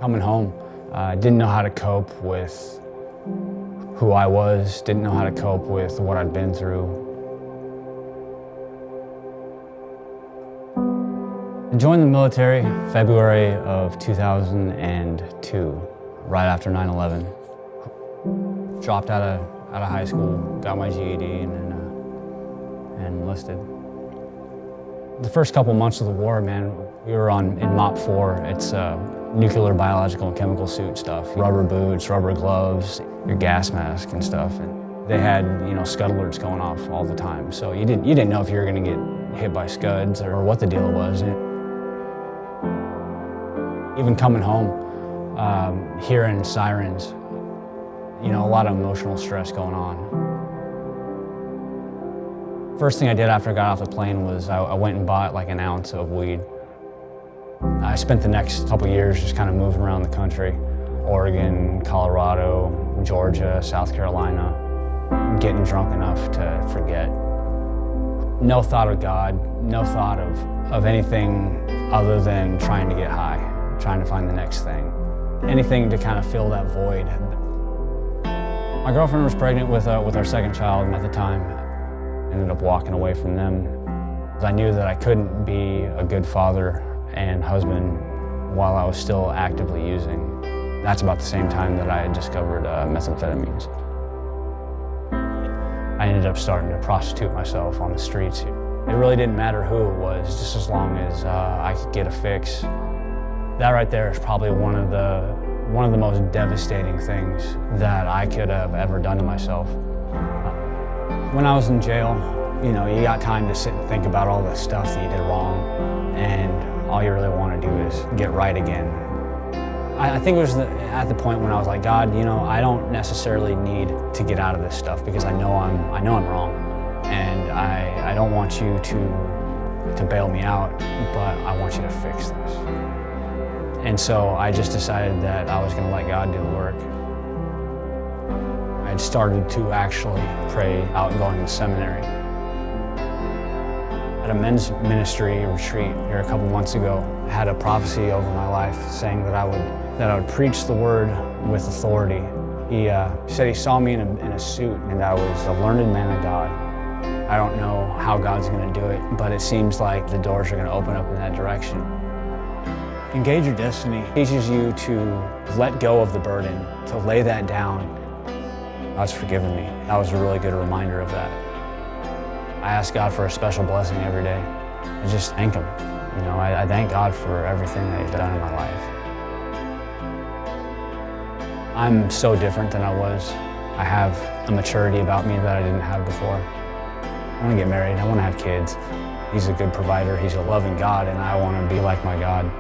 Coming home, didn't know how to cope with who I was, didn't know how to cope with what I'd been through. I joined the military February of 2002, right after 9/11. Dropped out of high school, got my GED, and enlisted. The first couple months of the war, man, we were in MOP 4. It's nuclear, biological, and chemical suit stuff. Rubber boots, rubber gloves, your gas mask and stuff. And they had, scud alerts going off all the time. So you didn't know if you were going to get hit by scuds or what the deal was. Even coming home, hearing sirens, a lot of emotional stress going on. First thing I did after I got off the plane was I went and bought like an ounce of weed. I spent the next couple years just kind of moving around the country. Oregon, Colorado, Georgia, South Carolina, getting drunk enough to forget. No thought of God, no thought of anything other than trying to get high, trying to find the next thing. Anything to kind of fill that void. My girlfriend was pregnant with our second child at the time. Ended up walking away from them. I knew that I couldn't be a good father and husband while I was still actively using. That's about the same time that I had discovered methamphetamines. I ended up starting to prostitute myself on the streets. It really didn't matter who it was, just as long as I could get a fix. That right there is probably one of the most devastating things that I could have ever done to myself. When I was in jail, you got time to sit and think about all the stuff that you did wrong, and all you really want to do is get right again. I think it was at the point when I was like, God, I don't necessarily need to get out of this stuff because I know I'm wrong, and I don't want you to bail me out, but I want you to fix this. And so I just decided that I was going to let God do the work. I had started to actually pray out going to seminary. At a men's ministry retreat here a couple months ago, I had a prophecy over my life saying that I would preach the word with authority. He said he saw me in a suit and I was a learned man of God. I don't know how God's going to do it, but it seems like the doors are going to open up in that direction. Engage Your Destiny teaches you to let go of the burden, to lay that down. God's forgiven me. That was a really good reminder of that. I ask God for a special blessing every day. I just thank Him. I thank God for everything that He's done in my life. I'm so different than I was. I have a maturity about me that I didn't have before. I want to get married. I want to have kids. He's a good provider. He's a loving God, and I want to be like my God.